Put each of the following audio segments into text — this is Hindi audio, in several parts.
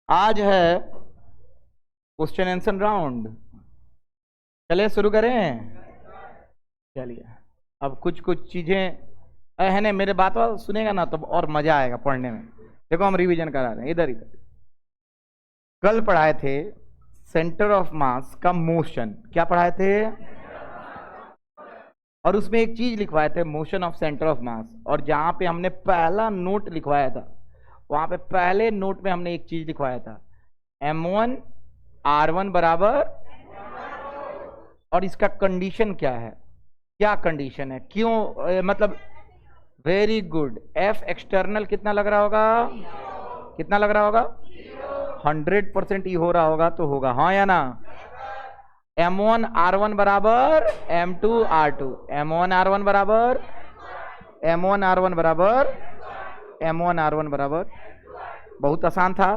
आज है क्वेश्चन आंसर राउंड। चलिए शुरू करें। चलिए, अब कुछ कुछ चीजें है ना, मेरे बात सुनेगा ना तो और मजा आएगा पढ़ने में। देखो हम रिवीजन करा रहे हैं, इधर इधर। कल पढ़ाए थे सेंटर ऑफ मास का मोशन, क्या पढ़ाए थे? और उसमें एक चीज लिखवाए थे, motion of centre of mass. और जहां पे हमने पहला नोट लिखवाया था, वहां पे पहले नोट में हमने एक चीज लिखवाया था, m1 r1 बराबर। और इसका कंडीशन क्या है? क्या कंडीशन है? क्यों मतलब वेरी गुड। एफ एक्सटर्नल कितना लग रहा होगा? कितना लग रहा होगा? 100% ही हो रहा होगा तो होगा, हाँ या ना? m1 r1 बराबर m2 r2, m1 r1 बराबर m1 r1 बराबर m1 r1 बराबर। बहुत आसान था।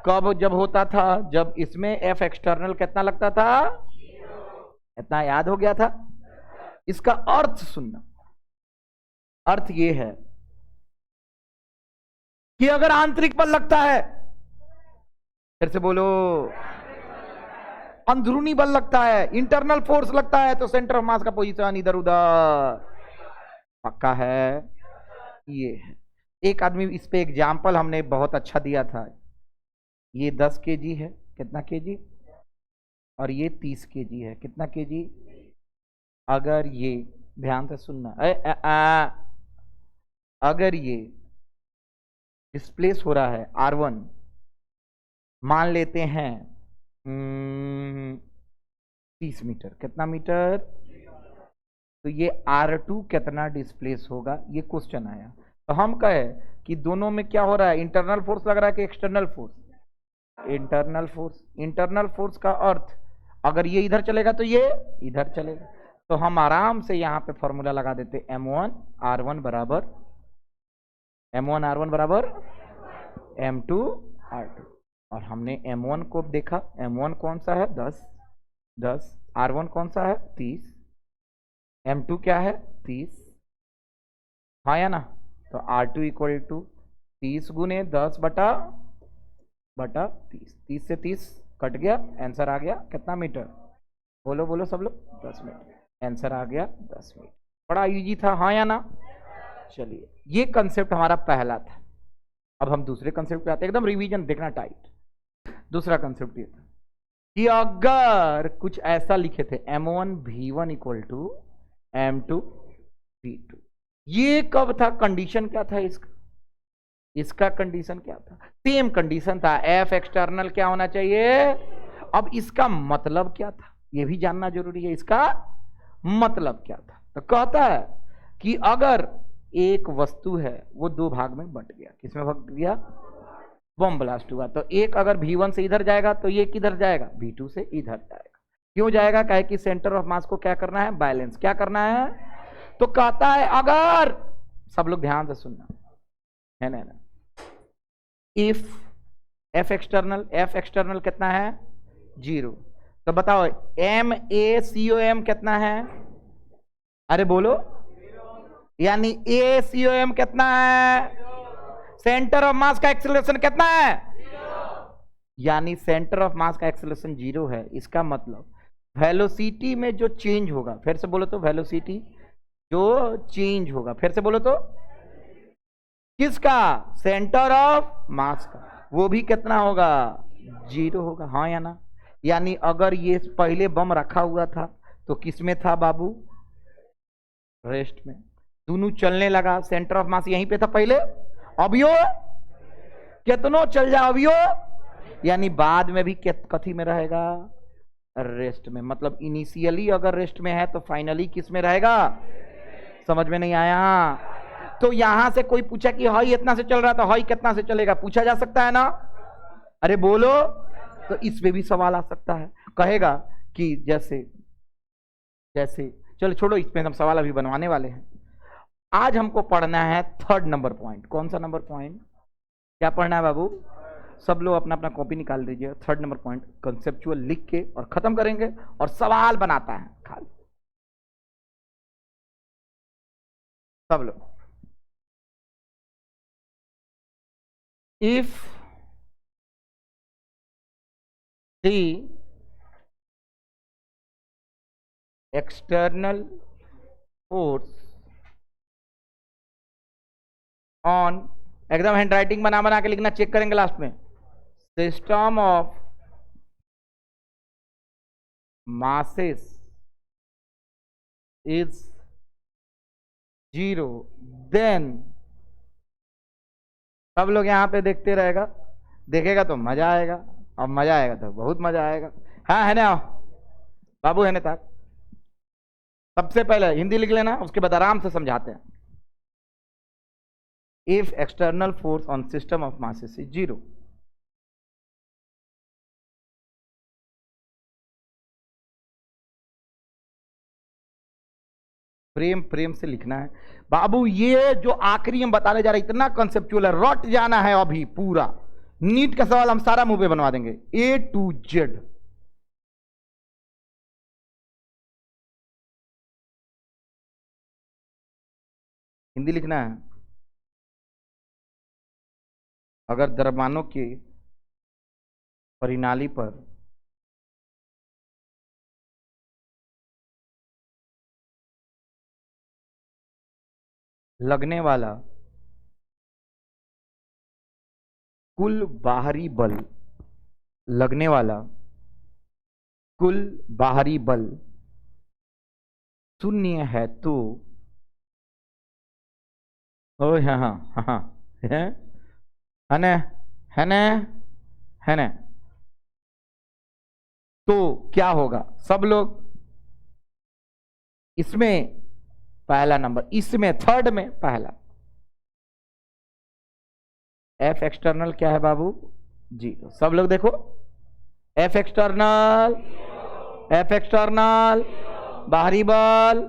कब जब होता था? जब इसमें एफ एक्सटर्नल कितना लगता था? इतना याद हो गया था। इसका अर्थ सुनना। अर्थ ये है कि अगर आंतरिक बल लगता है, फिर से बोलो, अंदरूनी बल लगता है, इंटरनल फोर्स लगता है, तो सेंटर ऑफ मास का पोजीशन इधर उधर। पक्का है? ये है। एक आदमी, इस पे एग्जाम्पल हमने बहुत अच्छा दिया था। ये 10 केजी है, कितना केजी? और ये 30 केजी है, कितना केजी? अगर ये, ध्यान से सुनना, अगर ये डिस्प्लेस हो रहा है R1, मान लेते हैं 30 मीटर, कितना मीटर? तो ये R2 कितना डिस्प्लेस होगा, ये क्वेश्चन आया। तो हम कहे कि दोनों में क्या हो रहा है, इंटरनल फोर्स लग रहा है कि external force? Internal force. Internal force का अर्थ, अगर ये इधर चलेगा तो ये इधर चलेगा। तो हम आराम से यहां पे फॉर्मूला लगा देते, m1 r1 बराबर m2 r2। और हमने m1 को देखा, m1 कौन सा है? 10। r1 कौन सा है? 30। m2 क्या है? 30, हाँ या ना? तो r2 इक्वल टू 30 गुने 10 बटा 30। 30 से 30 कट गया, आंसर आ गया कितना मीटर? बोलो बोलो सब लोग, 10 मीटर। आंसर आ गया 10 मीटर। बड़ा इजी था, हाँ या ना? चलिए, ये कंसेप्ट हमारा पहला था। अब हम दूसरे कंसेप्ट पे आते हैं, एकदम रिवीजन देखना टाइट। दूसरा कंसेप्ट ये था कि अगर कुछ ऐसा लिखे थे, m1 v1 equal to m2 v2। ये कब था? कंडीशन क्या था इसका? इसका कंडीशन क्या था? सेम कंडीशन था, एफ एक्सटर्नल क्या होना चाहिए। अब इसका मतलब क्या था, यह भी जानना जरूरी है। इसका मतलब क्या था? तो कहता है कि अगर एक वस्तु है वो दो भाग में बंट गया, किसमें बंट गया? बम ब्लास्ट हुआ, तो एक अगर V1 से इधर जाएगा तो ये किधर जाएगा? V2 से इधर जाएगा। क्यों जाएगा? कहे कि सेंटर ऑफ मास को क्या करना है? बैलेंस। क्या करना है? तो कहता है अगर, सब लोग ध्यान से सुनना है ना, इफ एफ एक्सटर्नल कितना है? 0। तो बताओ MACOM कितना है? अरे बोलो, यानी ACOM कितना है? सेंटर ऑफ मास का एक्सेलरेशन कितना है? यानी सेंटर ऑफ मास का एक्सेलरेशन 0 है। इसका मतलब वेलोसिटी में जो चेंज होगा, फिर से बोलो तो, वेलोसिटी जो चेंज होगा, फिर से बोलो तो, किसका? सेंटर ऑफ मास का, वो भी कितना होगा? 0 होगा, हाँ या ना? यानी अगर ये पहले बम रखा हुआ था तो किस में था बाबू? रेस्ट में। दोनों चलने लगा, सेंटर ऑफ मास यहीं पे था पहले, अभियो कितनो चल जा अभियो, यानी बाद में भी कथी में रहेगा? रेस्ट में। मतलब इनिशियली अगर रेस्ट में है तो फाइनली किस में रहेगा? समझ में नहीं आया? तो यहां से कोई पूछा कि हाई इतना से चल रहा था, हाई कितना से चलेगा, पूछा जा सकता है ना? अरे बोलो। तो इस पे भी सवाल आ सकता है, कहेगा कि जैसे जैसे, चलो छोड़ो, इसमें हम सवाल अभी बनवाने वाले हैं। आज हमको पढ़ना है 3rd नंबर पॉइंट। कौन सा नंबर पॉइंट? क्या पढ़ना है बाबू? सब लोग अपना अपना कॉपी निकाल लीजिए। 3rd नंबर पॉइंट कंसेप्चुअल लिख के और खत्म करेंगे, और सवाल बनाता है खाली सब लोग। If the external force on, एकदम हैंडराइटिंग बना बना के लिखना, चेक करेंगे लास्ट में, system of masses is 0, then सब लोग यहाँ पे देखते रहेगा, देखेगा तो मजा आएगा, और मजा आएगा तो बहुत मजा आएगा। हाँ है ना बाबू, है ना तक। सबसे पहले हिंदी लिख लेना, उसके बाद आराम से समझाते हैं। If external force on system of masses is 0, प्रेम प्रेम से लिखना है बाबू। ये जो आखिरी हम बताने जा रहे हैं इतना कंसेप्चुअल है, रट जाना है अभी पूरा। नीट का सवाल हम सारा मुंह पे बनवा देंगे, A to Z। हिंदी लिखना है। अगर द्रव्यमानों के परिनाली पर लगने वाला कुल बाहरी बल, लगने वाला कुल बाहरी बल शून्य है तो, ओ हाँ हाँ हाँ है न, है न, है न, तो क्या होगा सब लोग इसमें, पहला नंबर इसमें, थर्ड में पहला एफ एक्सटर्नल क्या है बाबू? 0। सब लोग देखो, एफ एक्सटर्नल, एफ एक्सटर्नल बाहरी बल।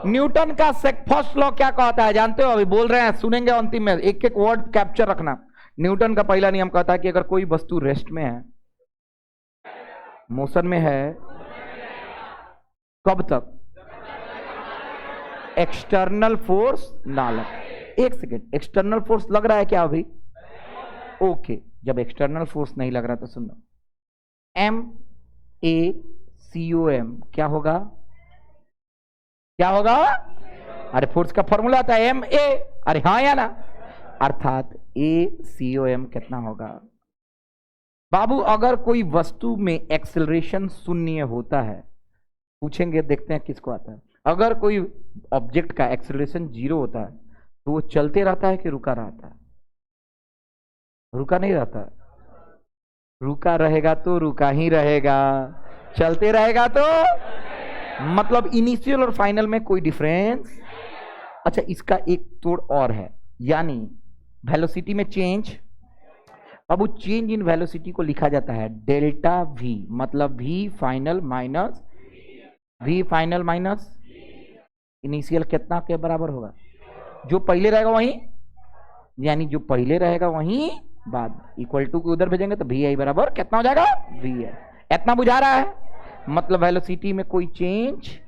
न्यूटन का फर्स्ट लॉ क्या कहता है जानते हो? अभी बोल रहे हैं, सुनेंगे अंतिम में, एक एक वर्ड कैप्चर रखना। न्यूटन का पहला नियम कहता है कि अगर कोई वस्तु रेस्ट में है, मोशन में है, कब तक? एक्सटर्नल फोर्स ना लगे। एक सेकेंड, एक्सटर्नल फोर्स लग रहा है क्या अभी? ओके, जब एक्सटर्नल फोर्स नहीं लग रहा तो सुनो, MACOM क्या होगा? क्या होगा? अरे फोर्स का फॉर्मूला आता है MA, अरे हाँ या ना, अर्थात ACOM कितना होगा बाबू? अगर कोई वस्तु में एक्सेलरेशन शून्य होता है, पूछेंगे देखते हैं किसको आता है। अगर कोई ऑब्जेक्ट का एक्सेलरेशन 0 होता है तो वो चलते रहता है कि रुका रहता है? रुका नहीं रहता। रुका रहेगा तो रुका ही रहेगा, चलते रहेगा तो मतलब इनिशियल और फाइनल में कोई डिफरेंस। अच्छा, इसका एक तोड़ और है, यानी वेलोसिटी में चेंज। अब वो चेंज इन वेलोसिटी को लिखा जाता है डेल्टा V, मतलब V final minus V final minus initial कितना के बराबर होगा? जो पहले रहेगा वही, यानी जो पहले रहेगा वही बाद, इक्वल टू को उधर भेजेंगे तो VI बराबर कितना हो जाएगा? VI। इतना बुझा रहा है? मतलब वेलोसिटी में कोई चेंज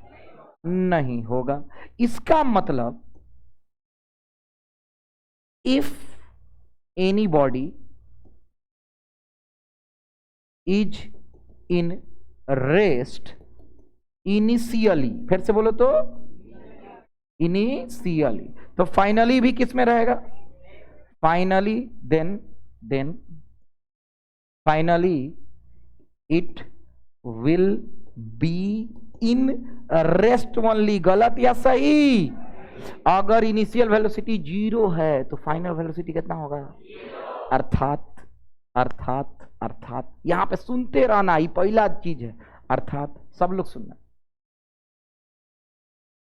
नहीं होगा। इसका मतलब if anybody is in rest initially, फिर से बोलो तो इनिशियली, तो फाइनली भी किस में रहेगा? Finally then finally it will be in rest only. गलत या सही? अगर इनिशियल वेलोसिटी 0 है तो फाइनल वेलोसिटी कितना होगा? अर्थात अर्थात अर्थात यहां पे सुनते रहना, ही पहला चीज है। अर्थात सब लोग सुनना,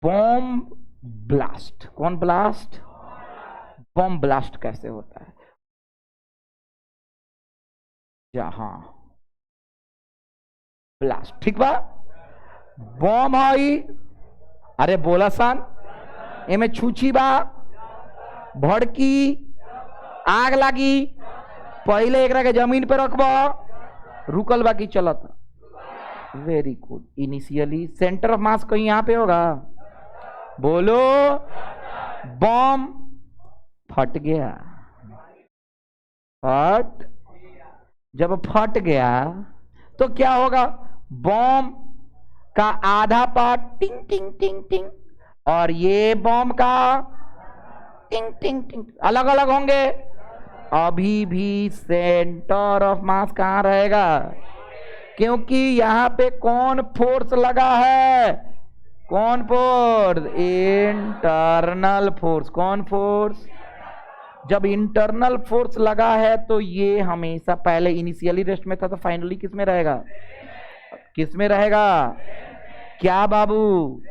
बॉम्ब ब्लास्ट। कौन ब्लास्ट? बॉम्ब ब्लास्ट कैसे होता है? जहां ब्लास्ट, ठीक बा, बॉम्ब है, अरे बोला सन, एमे छूछी बा, भड़की, आग लगी, पहले एकरा के जमीन पे रखबा, रुकल बाकी चलत। Very good. Initially centre of mass कहीं यहां पे होगा? बोलो, बॉम्ब फट गया। फट, जब फट गया तो क्या होगा, बॉम्ब का आधा पार्ट टिंग टिंग टिंग टिंग, और ये बॉम्ब का टिंग टिंग टिंग, अलग अलग होंगे। अभी भी सेंटर ऑफ मास कहां रहेगा, क्योंकि यहां पे कौन फोर्स लगा है, कौन फोर्स, इंटरनल फोर्स। कौन फोर्स, जब इंटरनल फोर्स लगा है तो ये हमेशा, पहले इनिशियली रेस्ट में था तो फाइनली किस में रहेगा, किस में रहेगा, क्या बाबू,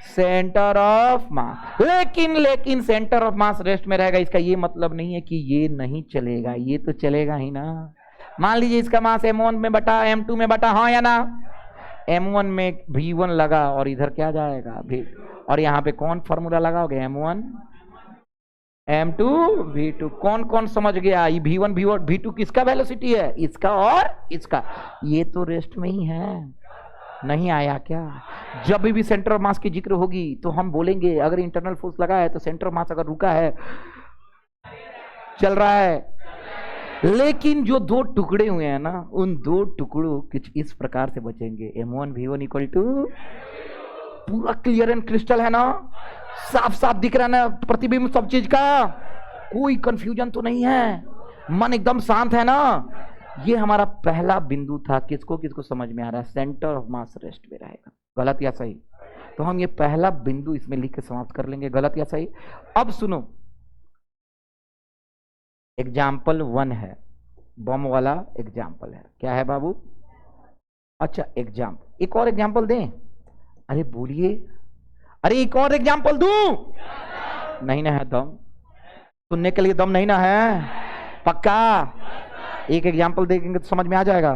सेंटर ऑफ मास। लेकिन सेंटर ऑफ मास रेस्ट में रहेगा, इसका ये मतलब नहीं है कि ये नहीं चलेगा, ये तो चलेगा ही ना। मान लीजिए इसका मास m1 में बटा m2 में बटा, हाँ या ना, m1 में v1 लगा और इधर क्या जाएगा v, और यहाँ पे कौन फॉर्मूला लगाओगे, m1 m2 v2। कौन कौन समझ गया, ये v1 v2 किसका वेलोसिटी है, इसका और इसका, ये तो रेस्ट में ही है। नहीं आया क्या, जब भी सेंटर ऑफ मास की जिक्र होगी तो हम बोलेंगे अगर इंटरनल फोर्स लगा है तो सेंटर ऑफ मास अगर रुका है, चल रहा है। लेकिन जो दो टुकड़े हुए हैं ना, उन दो टुकड़ों कुछ इस प्रकार से बचेंगे, m1 v1 इक्वल टू, पूरा क्लियर एंड क्रिस्टल है ना, साफ साफ दिख रहा है ना प्रतिबिंब सब चीज का, कोई कंफ्यूजन तो नहीं है, मन एकदम शांत है ना। ये हमारा पहला बिंदु था, किसको किसको समझ में आ रहा है, सेंटर ऑफ मास रेस्ट में रहेगा, गलत या सही। तो हम ये पहला बिंदु इसमें लिख के समाप्त कर लेंगे, गलत या सही। अब सुनो, एग्जाम्पल 1 है, बम वाला एग्जाम्पल है, क्या है बाबू, अच्छा एग्जाम्पल, एक और एग्जाम्पल दें, अरे बोलिए, अरे एक और एग्जाम्पल दूं, नहीं ना है दम, सुनने के लिए दम नहीं ना है, पक्का, एक एग्जाम्पल देखेंगे तो समझ में आ जाएगा।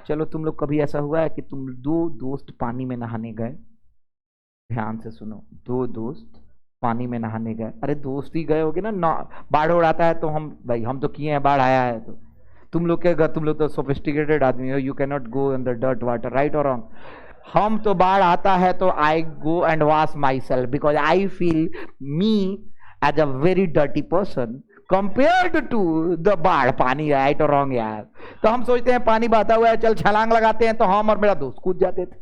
चलो, तुम लोग कभी ऐसा हुआ है कि तुम दो दोस्त पानी में नहाने गए, ध्यान से सुनो, दो दोस्त पानी में नहाने गए, अरे दोस्त ही गए होगे ना, बाढ़ उड़ाता है तो हम भाई, हम तो किए हैं, बाढ़ आया है तो तुम लोग के, तुम लोग तो सोफिस्टिकेटेड आदमी हो, you can not go in the dirt water, right और रॉन्ग। हम तो बाढ़ आता है तो I go and wash my self, because I feel me as a very dirty person compared to the baadh paani, right और रॉन्ग यार। तो हम सोचते हैं पानी बहता हुआ है, चल छलांग लगाते हैं, तो हम और मेरा दोस्त कूद जाते थे।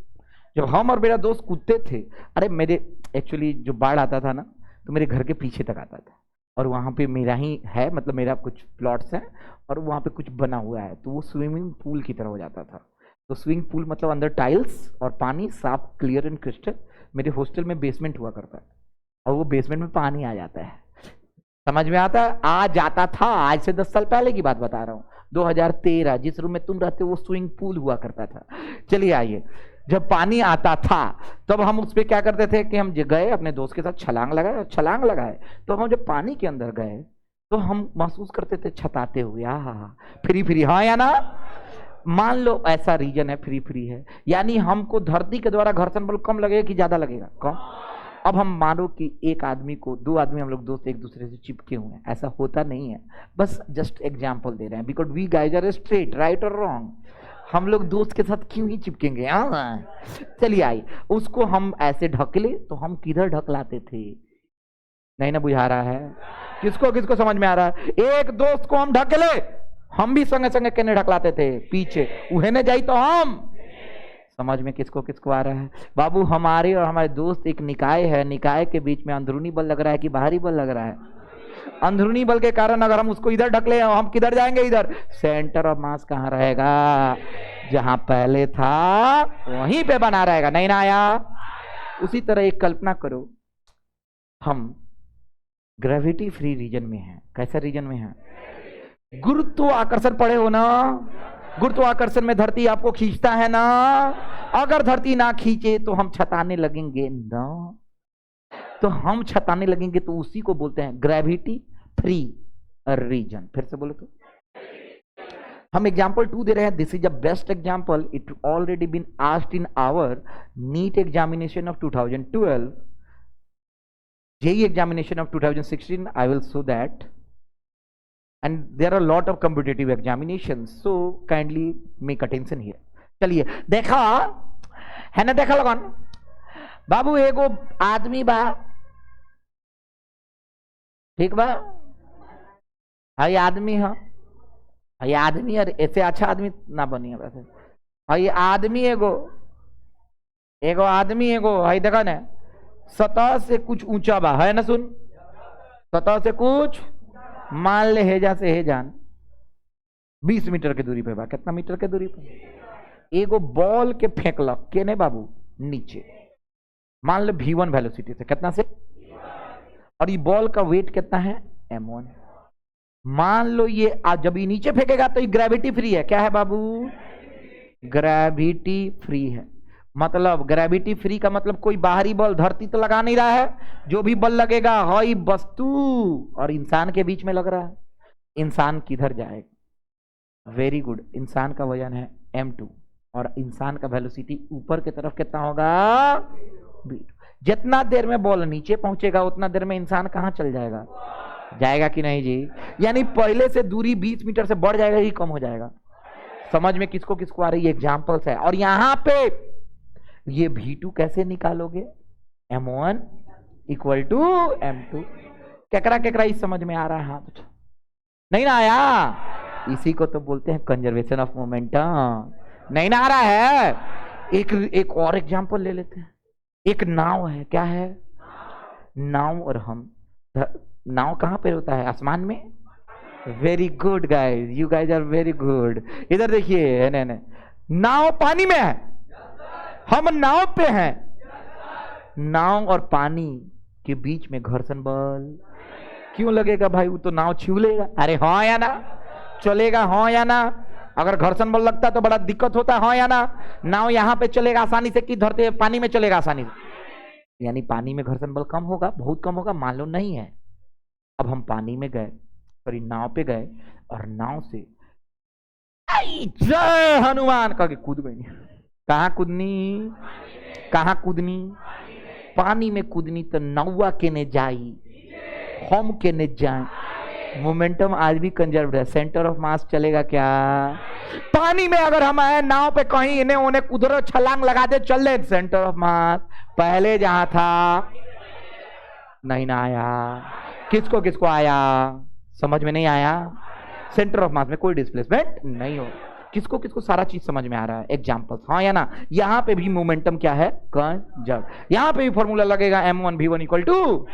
जब हम और मेरा दोस्त कूदते थे, अरे मेरे एक्चुअली जो बाढ़ आता था ना, तो मेरे घर के पीछे तक आता था, और वहाँ पे मेरा ही है, मतलब मेरा कुछ प्लॉट्स हैं और वहाँ पे कुछ बना हुआ है, तो वो स्विमिंग पूल की तरह हो जाता था। तो स्विमिंग पूल मतलब अंदर टाइल्स और पानी साफ क्लियर एंड क्रिस्टल। मेरे हॉस्टल में बेसमेंट हुआ करता है, और वो बेसमेंट में पानी आ जाता है, समझ में आता है, आ जाता था, आज से 10 साल पहले की बात बता रहा हूँ, 2013, जिस रूम में तुम रहते हो वो स्विमिंग पूल हुआ करता था। चलिए आइए, जब पानी आता था तब हम उस पर क्या करते थे कि हम गए अपने दोस्त के साथ, छलांग लगाए, छलांग लगाए तो हम जब पानी के अंदर गए तो हम महसूस करते थे छताते हुए, हाँ फ्री फ्री, हाँ या ना। मान लो ऐसा रीजन है, फ्री फ्री है, यानी हमको धरती के द्वारा घर्षण बल कम लगेगा कि ज्यादा लगेगा, कम। अब हम मानो कि एक आदमी को, दो आदमी हम लोग दोस्त एक दूसरे से चिपके हुए हैं, ऐसा होता नहीं है, बस जस्ट एग्जांपल दे रहे हैं, because we guys are straight, right और रॉन्ग, हम लोग दोस्त के साथ क्यों ही चिपकेंगे। चलिए आइए, उसको हम ऐसे ढकले तो हम किधर ढकलाते थे, नहीं ना बुझा रहा है, किसको किसको समझ में आ रहा है, एक दोस्त को हम ढकले, हम भी संगे संगे कहने ढकलाते थे पीछे, उहे ने जाई तो हम, समझ में किसको किसको आ रहा है बाबू। हमारे और हमारे दोस्त एक निकाय है, निकाय के बीच में अंदरूनी बल लग रहा है कि बाहरी बल लग रहा है, अंदरूनी बल के कारण अगर हम उसको इधर ढकले, हम किधर जाएंगे, इधर, सेंटर ऑफ मास कहां रहेगा, जहां पहले था वहीं पे बना रहेगा, नहीं ना आया। उसी तरह एक कल्पना करो, हम ग्रेविटी फ्री रीजन में हैं, कैसा रीजन में है, गुरुत्वाकर्षण पढ़े हो ना, गुरुत्वाकर्षण में धरती आपको खींचता है ना, अगर धरती ना खींचे तो हम छताने लगेंगे ना, तो हम छताने लगेंगे तो उसी को बोलते हैं ग्रेविटी फ्री रीजन। फिर से बोले तो हम एग्जांपल 2 दे रहे हैं, this is a best example, it already been asked in our NEET examination of 2012, JEE examination of 2016, I will show that, and there are a lot of competitive examinations, so kindly make attention here। चलिए देखा है ना, देखा लगन बाबू, एगो आदमी बा, ठीक बा, हाई आदमी है, हाई आदमी, और ऐसे अच्छा आदमी ना बनी है वैसे, और ये आदमी एगो आदमी एगो है, देखा ना, सतह से कुछ ऊंचा बा, है ना, सुन, सतह से कुछ, मान ले हेजा से हेजान 20 मीटर के दूरी पे बा, कितना मीटर के दूरी पे, एगो बॉल के फेंकलक के ने बाबू नीचे, मान लो v1 वेलोसिटी से, कितना से, और ये बॉल का वेट कितना है m1, मान लो ये जब ये नीचे फेंकेगा तो ये ग्रेविटी फ्री है, क्या है बाबू, ग्रेविटी फ्री है। मतलब ग्रेविटी फ्री का मतलब कोई बाहरी बल धरती तो लगा नहीं रहा है, जो भी बल लगेगा हई वस्तु और इंसान के बीच में लग रहा है, इंसान किधर जाएगा, वेरी गुड, इंसान का वजन है m2 और इंसान का वेलोसिटी ऊपर की तरफ कितना होगा v2। जितना देर में बॉल नीचे पहुंचेगा उतना देर में इंसान कहां चल जाएगा, जाएगा कि नहीं जी, यानी पहले से दूरी 20 मीटर से बढ़ जाएगा ही कम हो जाएगा। समझ में किसको किसको आ रही है, एग्जांपल्स है। और यहां पे ये v2 कैसे निकालोगे, m1 इक्वल टू m2, केकरा इस समझ में आ रहा है, हाथ नहीं ना आया, इसी को तो बोलते हैं कंजर्वेशन ऑफ मोमेंटम, नहीं ना आ रहा है। एक और एग्जांपल ले लेते हैं, एक नाव है, क्या है, नाव, और हम, नाव कहां पे होता है, आसमान में, very good guys, you guys are very good. इधर देखिए, नहीं, नाव पानी में है, हम नाव पे हैं, नाव और पानी के बीच में घर्षण बल क्यों लगेगा भाई, वो तो नाव छू लेगा, अरे हाँ या ना, चलेगा हाँ या ना, अगर घर्षण बल लगता तो बड़ा दिक्कत होता, हाँ या ना, नाव यहां पे चलेगा आसानी से कि धरती पानी में चलेगा आसानी से, यानी पानी में घर्षण बल कम होगा, बहुत कम होगा, मान लो नहीं है। अब हम पानी में गए, सॉरी नाव पे गए, और नाव से जय हनुमान कह के कूद गई, कहां कूदनी, कहां कूदनी, पानी में कूदनी, तो नौवा के ने जाई, हम के ने जाए, मोमेंटम आज भी कंजर्व्ड है, सेंटर ऑफ मास चलेगा क्या, पानी में अगर हम आए नाव पे कहीं इन्हें उन्हें कुदरो छलांग लगा दे चल दे, सेंटर ऑफ मास पहले जहां था नहीं ना आया, किसको किसको आया, समझ में नहीं आया, सेंटर ऑफ मास में कोई डिस्प्लेसमेंट नहीं हो, किसको किसको सारा चीज समझ में आ रहा है, एग्जांपल्स, हाँ या ना। यहां पे भी मोमेंटम क्या है, कंजर्व, यहां पे भी फॉर्मूला लगेगा m1 v1 इक्वल टू,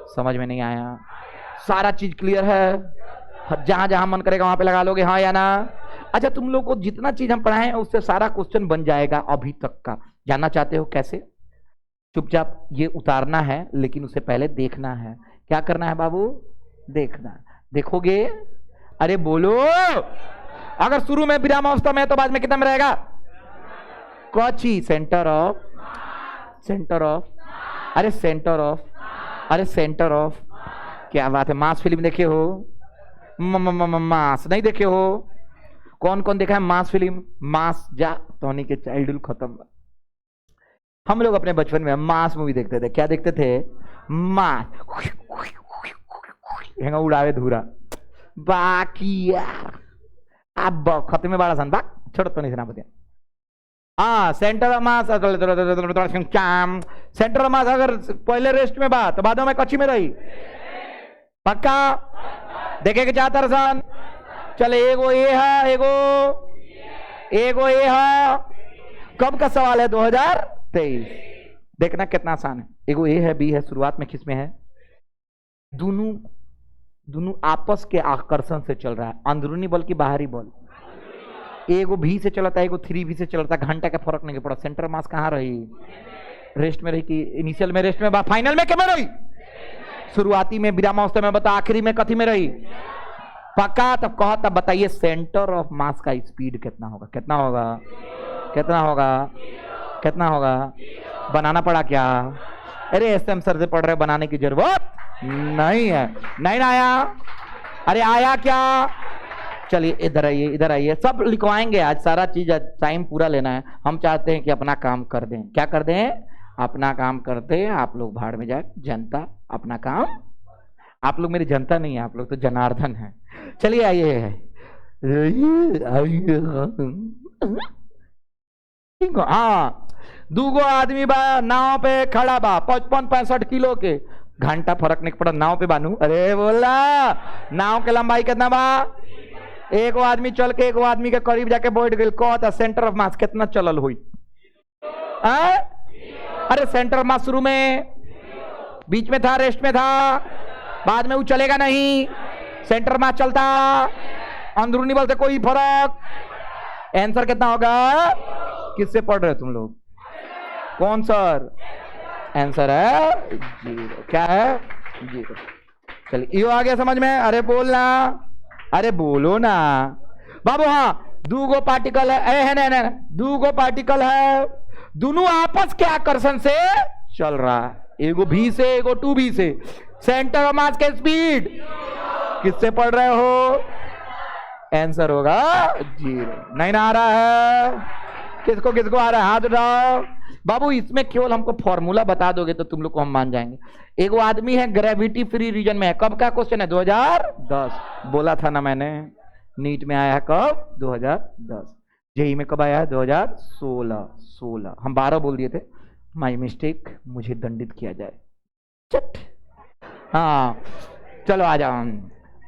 समझ में नहीं आया, सारा चीज क्लियर है, जहां जहां मन करेगा वहां पे लगा लोगे, हाँ या ना। अच्छा, तुम लोग को जितना चीज हम पढ़ाए हैं उससे सारा क्वेश्चन बन जाएगा अभी तक का, जानना चाहते हो कैसे, चुपचाप ये उतारना है, लेकिन उससे पहले देखना है, क्या करना है बाबू, देखना, देखोगे, अरे बोलो, अगर शुरू में विराम अवस्था में है तो बाद में कितना में रहेगा, Cauchy, centre of, centre of, अरे सेंटर ऑफ, अरे सेंटर ऑफ, क्या बात है, मास फिल्म देखे हो, मास नहीं देखे हो, कौन कौन देखा है मास फिल्म, मास जा धोनी के चाइल्डहुड खत्म, हम लोग अपने बचपन में मास मूवी देखते थे, क्या देखते थे, मास, उड़ावे धूरा, बाकी यार अब खत्म में बड़ा सन बाक छोड़ तो नहीं सेनापति, हाँ centre of mass, centre of mass अगर पहले रेस्ट में बा तो बाद में कच्ची में रही, पक्का देखे के चाहता रसन, चले एगो ए है, एगो ए है, कब का सवाल है, 2023, देखना कितना आसान है, एगो ए है, बी है, शुरुआत में किस में है, दोनों आपस के आकर्षण से चल रहा है, अंदरूनी बल की बाहरी बल, एगो भी से चलता है, एगो 3v से चलता है, घंटा का फर्क नहीं पड़ा, सेंटर मास कहाँ रही, रेस्ट में रही कि इनिशियल में रेस्ट में, फाइनल में क्या में रही, शुरुआती में विरामावस्था में बता, आखिरी में कथी में रही, पक्का, तब कहा, तब बताइए सेंटर ऑफ मास का स्पीड कितना होगा, कितना होगा, कितना होगा, कितना होगा, बनाना पड़ा क्या, अरे एसएम सर से पढ़ रहे, बनाने की जरूरत नहीं है, नहीं ना आया, अरे आया क्या, चलिए इधर आइए, इधर आइए, सब लिखवाएंगे आज, सारा चीज टाइम पूरा लेना है, हम चाहते हैं कि अपना काम कर दें, क्या कर दें, अपना काम करते हैं, आप लोग भाड़ में जाए, जनता अपना काम, आप लोग मेरी जनता नहीं है, आप लोग तो जनार्दन है, चलिए आइए, हाँ, दूगो आदमी बा नाव पे खड़ा बा, 55-65 किलो के, घंटा फर्क नहीं पड़ा, नाव पे बानू, अरे बोला नाव के लंबाई कितना बा, एक आदमी चल के एक आदमी के करीब जाके बैठ गई, कहता सेंटर ऑफ मास कितना चलल हुई? अरे सेंटर ऑफ मास शुरू में, बीच में था, रेस्ट में था, बाद में वो चलेगा नहीं। सेंटर मास चलता, अंदरूनी बल से कोई फर्क। आंसर कितना होगा? किससे पढ़ रहे हो तुम लोग? कौन सर? आंसर है जीरो। क्या है? जीरो। चलिए यो आ गया समझ में? अरे बोलना, अरे बोलो ना बाबू। हाँ, दूगो पार्टिकल है, ना दूगो पार्टिकल है, दोनों आपस के आकर्षण से चल रहा है, एगो भी से एगो टू भी से। सेंटर ऑफ मास के स्पीड किससे पढ़ रहे हो? आंसर होगा जीरो। नहीं ना आ रहा है? किसको किसको आ रहा है? हाथ उठाओ बाबू। इसमें केवल हमको फॉर्मूला बता दोगे तो तुम लोग को हम मान जाएंगे। एक आदमी है ग्रेविटी फ्री रीजन में है। कब का क्वेश्चन है? 2010। बोला था ना मैंने, नीट में आया है कब? 2010। जेई में कब आया है? 2016। हम 12 बोल दिए थे, माई मिस्टेक, मुझे दंडित किया जाए। चट। हाँ चलो आ जाओ।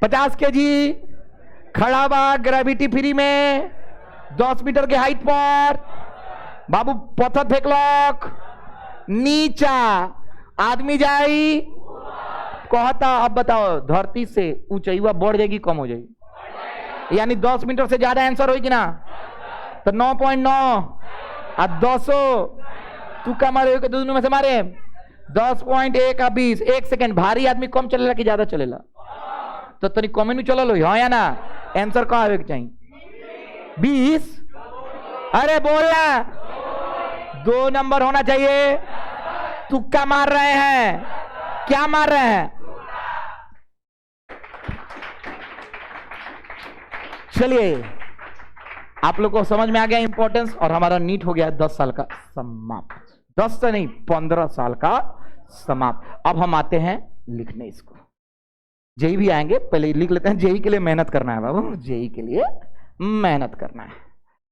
50 केजी खड़ा बा ग्रेविटी फ्री में 10 मीटर के हाइट पर। बाबू पत्थर फेंकलक नीचा, आदमी जाई कहता अब बताओ धरती से ऊंचाई बढ़ जाएगी कम हो जाएगी? यानी 10 मीटर से ज्यादा आंसर होगी ना? तो 9.9 और 10 तुक्का मारे हो, दोनों में से मारे 10.1 और 20। 1 सेकेंड। भारी आदमी कम चलेला कि ज्यादा चलेला? तो तनी कम ही चल लो, हाँ या ना? आंसर कहाँ आवे के चाहिए? 20। अरे बोलना, 2 नंबर होना चाहिए। तुक्का मार रहे हैं, क्या मार रहे हैं? चलिए आप लोग को समझ में आ गया इंपॉर्टेंस, और हमारा नीट हो गया 10 साल का समाप्त। 10 से नहीं 15 साल का समाप्त। अब हम आते हैं लिखने। इसको जेई भी आएंगे, पहले लिख लेते हैं। जेई के लिए मेहनत करना है बाबू, जेई के लिए मेहनत करना है।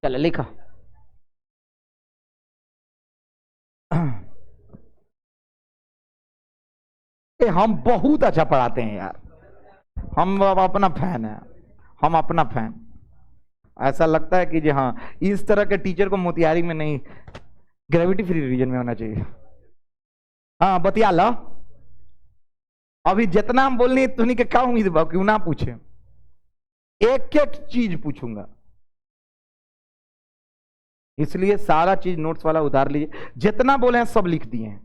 चलो लिखा। हम बहुत अच्छा पढ़ाते हैं यार, हम अपना फैन है, हम अपना फैन। ऐसा लगता है कि जी हाँ, इस तरह के टीचर को मोतिहारी में नहीं, ग्रेविटी फ्री रीजन में होना चाहिए। हाँ बतिया लो। अभी जितना हम बोलने तुनी के क्या उम्मीद बा क्यों ना पूछे? एक एक चीज पूछूंगा, इसलिए सारा चीज नोट्स वाला उतार लीजिए। जितना बोले हैं सब लिख दिए हैं।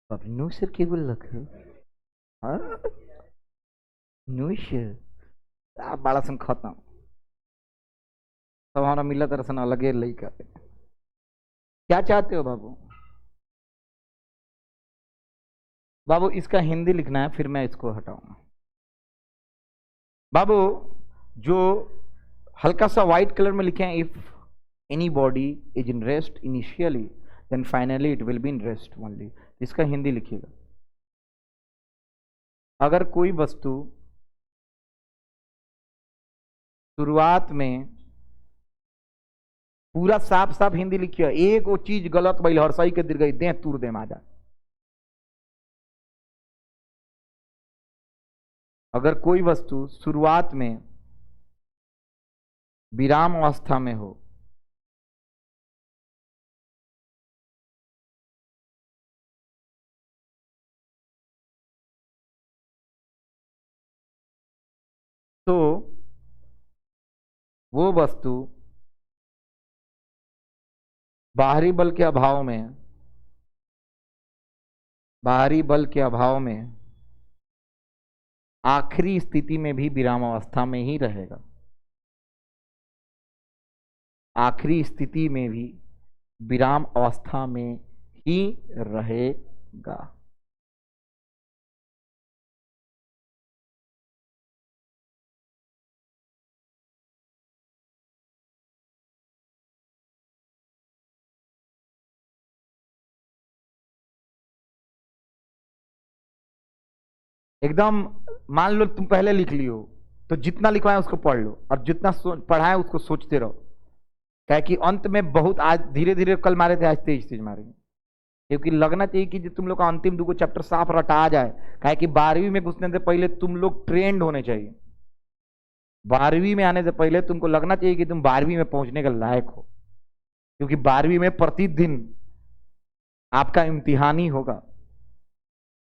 अब नूसर के बोल रखे नूसर बड़ा सन खत्म। सब हमारा मिला तरह अलगे लड़का। क्या चाहते हो बाबू? बाबू इसका हिंदी लिखना है, फिर मैं इसको हटाऊंगा। बाबू जो हल्का सा व्हाइट कलर में लिखे हैं, if anybody is in rest initially then finally it will be in rest only. इसका हिंदी लिखिएगा। अगर कोई वस्तु शुरुआत में, पूरा साफ साफ हिंदी लिखिए, एक वो चीज गलत भइल हर सही के दिर गई दे तुर दे माजा। अगर कोई वस्तु शुरुआत में विराम अवस्था में हो तो वो वस्तु बाहरी बल के अभाव में, बाहरी बल के अभाव में आखिरी स्थिति में भी विराम अवस्था में ही रहेगा। आखिरी स्थिति में भी विराम अवस्था में ही रहेगा। एकदम मान लो तुम पहले लिख लियो तो जितना लिखवाए उसको पढ़ लो, और जितना पढ़ाए उसको सोचते रहो, क्या कि अंत में बहुत, आज धीरे धीरे कल मारे थे, आज तेज तेज मारेंगे, क्योंकि लगना चाहिए कि जो तुम लोग का अंतिम 2 चैप्टर साफ रटा जाए। क्या कि 12वीं में घुसने से पहले तुम लोग ट्रेंड होने चाहिए। 12वीं में आने से पहले तुमको लगना चाहिए कि तुम 12वीं में पहुंचने के लायक हो, क्योंकि 12वीं में प्रतिदिन आपका इम्तिहान ही होगा,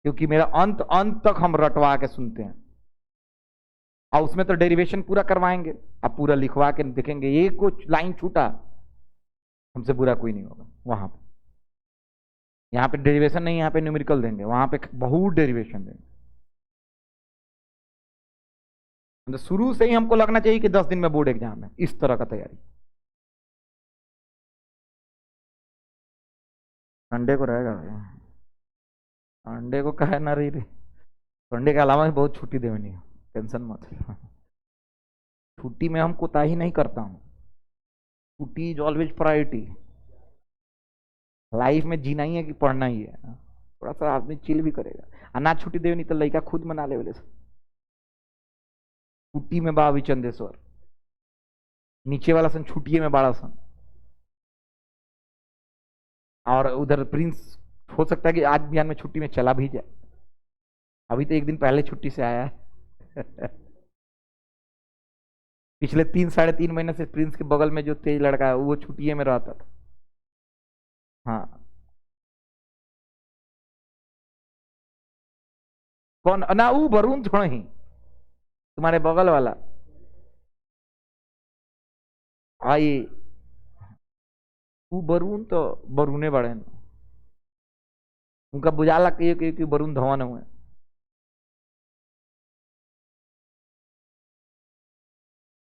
क्योंकि मेरा अंत अंत तक हम रटवा के सुनते हैं, और उसमें तो डेरिवेशन पूरा करवाएंगे, अब पूरा लिखवा के देखेंगे, ये कुछ लाइन छूटा, हमसे बुरा कोई नहीं होगा। वहां पे, यहाँ पे डेरिवेशन नहीं, यहाँ पे न्यूमेरिकल देंगे, वहां पे बहुत डेरिवेशन देंगे। तो शुरू से ही हमको लगना चाहिए कि 10 दिन में बोर्ड एग्जाम है, इस तरह का तैयारी। संडे को रहेगा, संडे को कहे ना रही, संडे के अलावा भी बहुत छुट्टी देनी है, टेंशन मत। छुट्टी में हम कोताही नहीं करता हूं, छुट्टी इज ऑलवेज प्रायोरिटी। लाइफ में जीना ही है कि पढ़ना ही है, थोड़ा सा आदमी चिल भी करेगा, और ना छुट्टी देवे नहीं तो लड़का खुद मना ले बोले छुट्टी में बा चंदेश्वर, नीचे वाला सन छुट्टिए में बाड़ा सन, और उधर प्रिंस हो सकता है कि आज बिहान में छुट्टी में चला भी जाए, अभी तो 1 दिन पहले छुट्टी से आया है। पिछले 3-3.5 महीने से प्रिंस के बगल में जो तेज लड़का है वो छुट्टिए में रहता था। हाँ, कौन ना, वो वरुण थोड़ा ही तुम्हारे बगल वाला आई, वो वरुण तो वरुणे बड़े न, उनका बुझाला कि वरुण धवन हुए।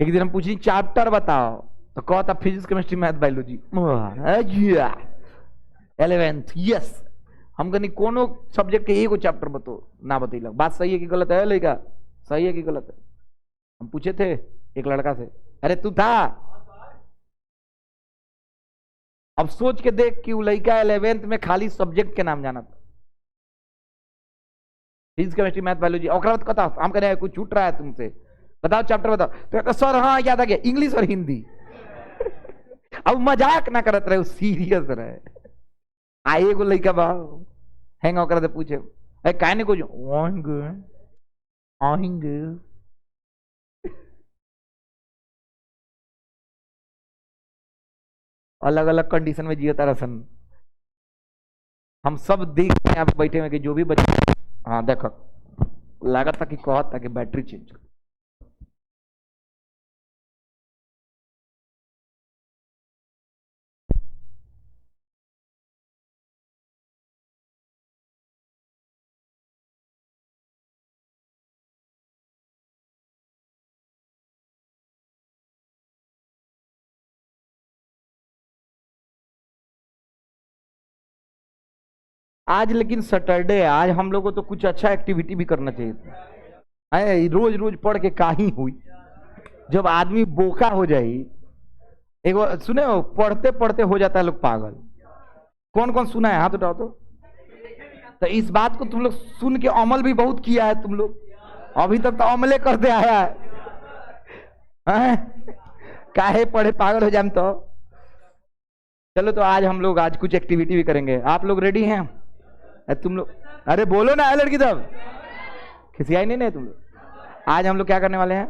एक दिन हम पूछी चैप्टर बताओ, तो कहता physics chemistry math biology 11th। Yes, हम कहनी कोनो सब्जेक्ट के एगो चैप्टर बतो ना बतैलक, बात सही है कि गलत है लड़का, सही है कि गलत है। हम पूछे थे एक लड़का से, अरे तू था, अब सोच के देख कि वो लड़का 11th में खाली सब्जेक्ट के नाम जाना था, फिजिक्स केमिस्ट्री मैथ बायोलॉजी। और कहता हम कह रहे हैं कुछ छूट रहा है तुमसे, बताओ चैप्टर बताओ, तो कहता सर हाँ याद आ गया, इंग्लिश और हिंदी। अब मजाक ना करत रहे, सीरियस रहे। आए को लड़का बा हैंग कर पूछे, अरे काहे नहीं कुछ आएंगे। अलग अलग कंडीशन में जियो तारा सन, हम सब देख रहे हैं यहाँ पे बैठे हुए कि जो भी बच्चे, हाँ देखो लागत था कि कहत था कि बैटरी चेंज। आज लेकिन सैटरडे है, आज हम लोगों को तो कुछ अच्छा एक्टिविटी भी करना चाहिए था। रोज रोज पढ़ के काही हुई, जब आदमी बोका हो जाए, एक सुने हो, पढ़ते पढ़ते हो जाता है लोग पागल। कौन कौन सुना है, हाथ उठाओ तो इस बात को तुम लोग सुन के अमल भी बहुत किया है तुम लोग, अभी तक तो अमले करते आया है। काहे पढ़े पागल हो जाए तो। चलो तो आज कुछ एक्टिविटी भी करेंगे, आप लोग रेडी हैं? तुम लोग अरे बोलो ना, है लड़की तब खिसियाई नहीं तुम लोग। आज हम लोग क्या करने वाले हैं?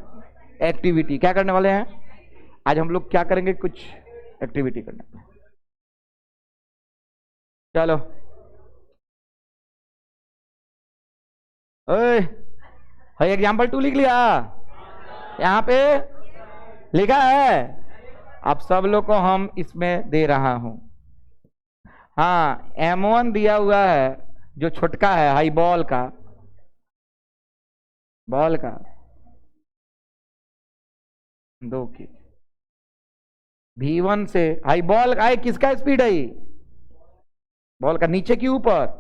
एक्टिविटी। क्या करने वाले हैं आज हम लोग? क्या करेंगे? कुछ एक्टिविटी करने वाले। चलो ओए, एग्जाम्पल 2 लिख लिया? यहाँ पे लिखा है। अब सब लोग को हम इसमें दे रहा हूं। हाँ, M1 दिया हुआ है, जो छोटका है हाई बॉल का, बॉल का 2 की V1 से हाई बॉल का किसका स्पीड है? बॉल का नीचे की ऊपर?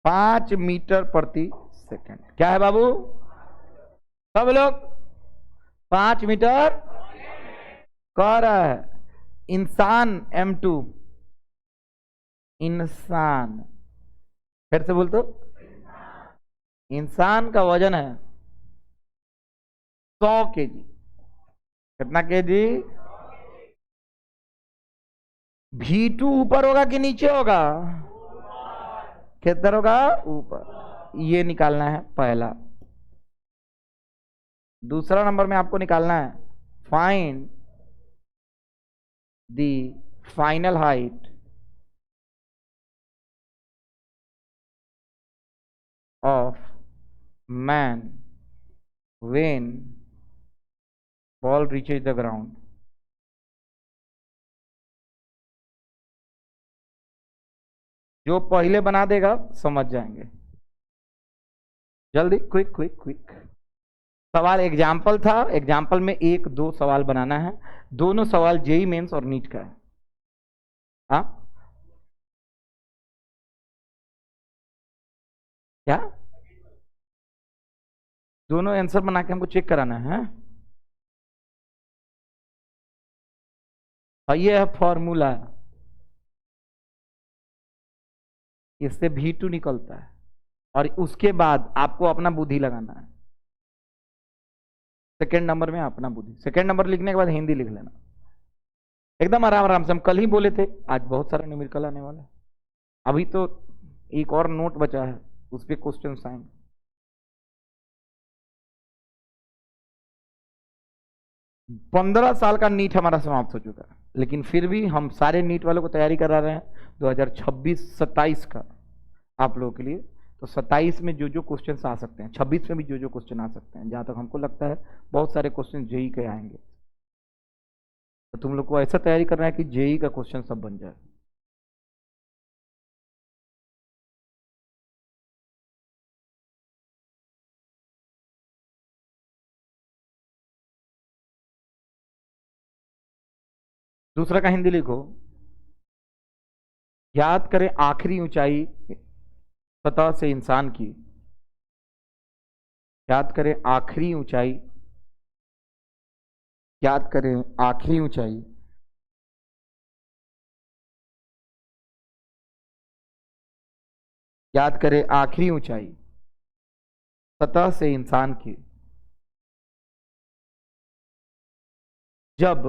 5 मीटर प्रति सेकंड। क्या है बाबू? सब लोग 5 मीटर कह रहा है। इंसान M2, इंसान, फिर से बोल तो, इंसान का वजन है 100 kg। कितना kg? V2 ऊपर होगा कि नीचे होगा? किधर होगा? ऊपर। ये निकालना है पहला। दूसरा नंबर में आपको निकालना है find the final height of man when ball reaches the ground. जो पहले बना देगा समझ जाएंगे। जल्दी, क्विक क्विक क्विक। सवाल एग्जाम्पल था, एग्जाम्पल में 1-2 सवाल बनाना है। दोनों सवाल जेई मेंस और नीट का है। हाँ क्या? दोनों आंसर बना के हमको चेक कराना है। और ये है फॉर्मूला, इससे V2 निकलता है, और उसके बाद आपको अपना बुद्धि लगाना है। सेकेंड नंबर में अपना बुद्धि, सेकेंड नंबर लिखने के बाद हिंदी लिख लेना एकदम आराम आराम से। हम कल ही बोले थे आज बहुत सारा न्यूमेरिकल आने वाला है। अभी तो एक और नोट बचा है, उस पर क्वेश्चन आएंगे। पंद्रह साल का नीट हमारा समाप्त हो चुका है, लेकिन फिर भी हम सारे नीट वालों को तैयारी करा रहे हैं 2026-27 का आप लोगों के लिए। तो 27 में जो जो क्वेश्चन आ सकते हैं, 26 में भी जो जो क्वेश्चन आ सकते हैं, जहां तक हमको लगता है बहुत सारे क्वेश्चन जेई के आएंगे। तो तुम लोग को ऐसा तैयारी करना है कि जेई का क्वेश्चन सब बन जाए। दूसरा का हिंदी लिखो। याद करें आखिरी ऊंचाई सतह से इंसान की। याद करें आखिरी ऊंचाई, याद करें आखिरी ऊंचाई याद करें आखिरी ऊंचाई सतह से इंसान की जब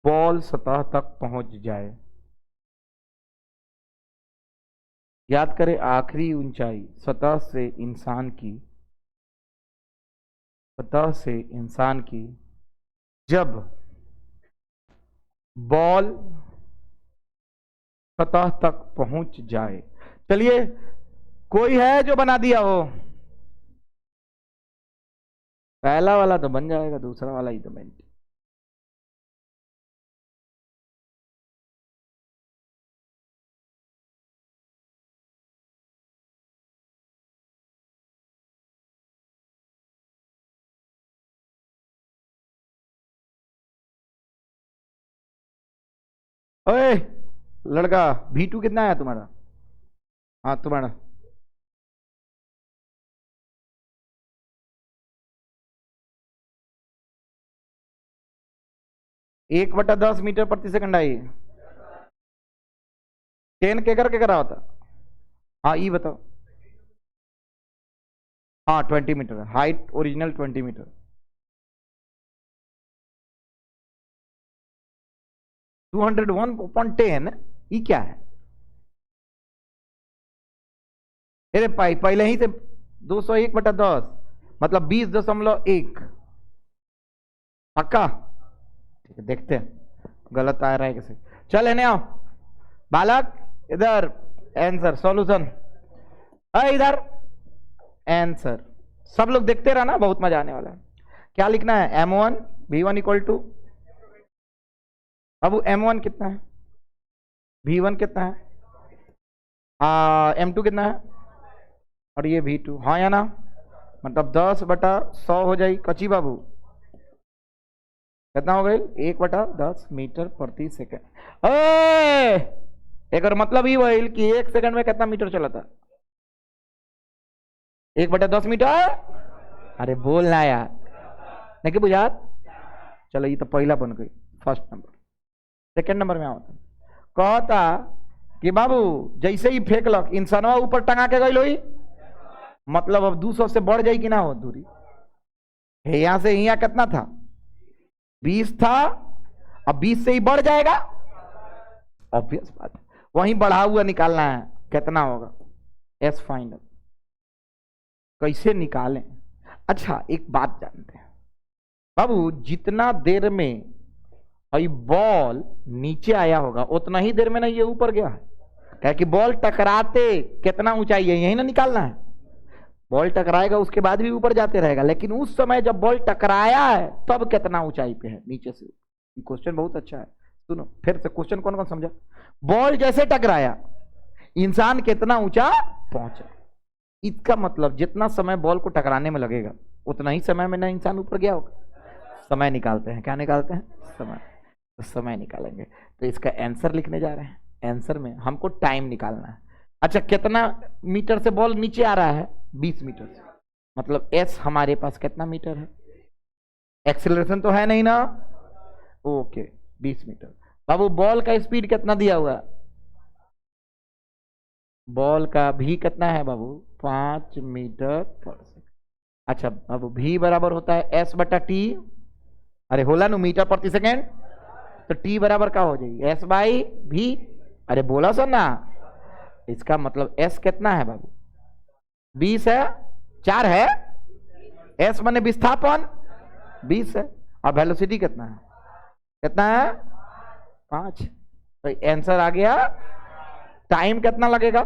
बॉल सतह तक पहुंच जाए। याद करें आखिरी ऊंचाई सतह से इंसान की, सतह से इंसान की जब बॉल सतह तक पहुंच जाए। चलिए, कोई है जो बना दिया हो? पहला वाला तो बन जाएगा, दूसरा वाला ही तो बन। ओए लड़का, V2 कितना है तुम्हारा? हाँ तुम्हारा 1/10 मीटर प्रति सेकंड आई। 10 के करा होता। हाँ ई बताओ। हाँ 20 मीटर, हाइट ओरिजिनल 20 मीटर। 201/10 ये क्या है? अरे पहले ही से 201/10 मतलब 20.1। पक्का? ठीक है, देखते हैं गलत आ रहा है कैसे। चल है आओ बालक, इधर आंसर सॉल्यूशन, इधर आंसर। सब लोग देखते रहना, बहुत मजा आने वाला है। क्या लिखना है? m1 v1 इक्वल टू, अब m1 कितना है, v1 कितना है, m2 कितना है, और ये v2। हाँ या ना? मतलब 10/100 हो जाएगी कची बाबू। कितना हो गई? 1/10 मीटर प्रति सेकंड। एक और मतलब ये वही कि 1 सेकंड में कितना मीटर चला था? 1/10 मीटर। अरे बोलना यार, नहीं बुझा? चलो ये तो पहला बन गई, फर्स्ट नंबर। सेकंड नंबर में आता कहता कि बाबू जैसे ही फेंकलक इंसानवा ऊपर टंगा के गई, मतलब अब 200 से बढ़ जाए कि ना हो दूरी। यहां से यहाँ कितना था? 20 था, अब 20 से ही बढ़ जाएगा, ऑब्वियस बात है। वहीं बढ़ा हुआ निकालना है, कितना होगा? S final. कैसे निकालें? अच्छा एक बात जानते हैं बाबू, जितना देर में बॉल नीचे आया होगा उतना ही देर में ना ये ऊपर गया है। क्या कि बॉल टकराते कितना ऊंचाई है यही ना निकालना है। बॉल टकराएगा उसके बाद भी ऊपर जाते रहेगा, लेकिन उस समय जब बॉल टकराया है तब कितना ऊंचाई पे है नीचे से। ये क्वेश्चन बहुत अच्छा है, सुनो फिर से क्वेश्चन कौन कौन समझा। बॉल जैसे टकराया इंसान कितना ऊंचा पहुंचा, इसका मतलब जितना समय बॉल को टकराने में लगेगा उतना ही समय में ना इंसान ऊपर गया होगा। समय निकालते हैं, क्या निकालते हैं? समय। तो समय निकालेंगे, तो इसका आंसर लिखने जा रहे हैं। आंसर में हमको टाइम निकालना है। अच्छा कितना मीटर से बॉल नीचे आ रहा है? 20 मीटर से, मतलब एस हमारे पास कितना मीटर है? एक्सेलरेशन तो है नहीं ना, ओके 20 मीटर। बाबू बॉल का स्पीड कितना दिया हुआ? बॉल का भी कितना है बाबू? 5 मीटर पर सेकंड। अच्छा बाबू भी बराबर होता है S/T। अरे होला नु मीटर प्रति सेकेंड, तो T बराबर क्या हो जाएगी? S/V। अरे बोला सर ना, इसका मतलब S कितना है बाबू? 20 है, 4 है। S माने विस्थापन 20 है, और वेलोसिटी कितना है? कितना है? 5। तो आंसर आ गया। टाइम कितना लगेगा?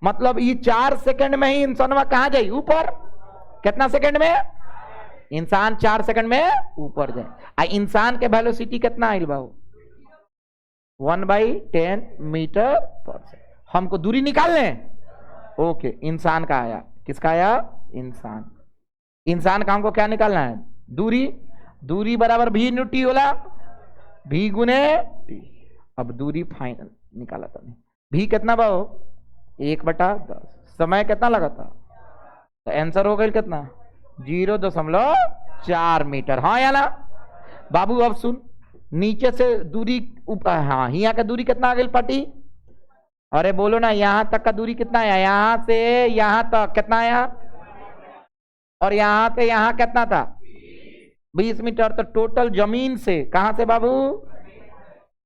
मतलब ये 4 सेकंड में ही इंसानवा कहां जाए? ऊपर। कितना सेकंड में? इंसान 4 सेकंड में ऊपर जाए। इंसान के वेलोसिटी कितना आइल बाबू? 1/10 मीटर पर सेकंड। हमको दूरी निकाल लें। ओके इंसान का आया, किसका आया? इंसान। इंसान का हमको क्या निकालना है? दूरी। दूरी बराबर भी × टी होला, भी गुने टी। अब दूरी फाइनल निकाला था। भी कितना बाबू? 1/10। समय कितना लगा था? तो आंसर हो गया कितना? 0.4 मीटर। हाँ या ना बाबू? अब सुन, नीचे से दूरी ऊपर, हाँ यहाँ का दूरी कितना आ गई पाटी? अरे बोलो ना, यहां तक का दूरी कितना आया? यहां से यहां तक कितना आया? और यहां से यहां कितना था? 20 मीटर। तो टोटल जमीन से, कहां से बाबू?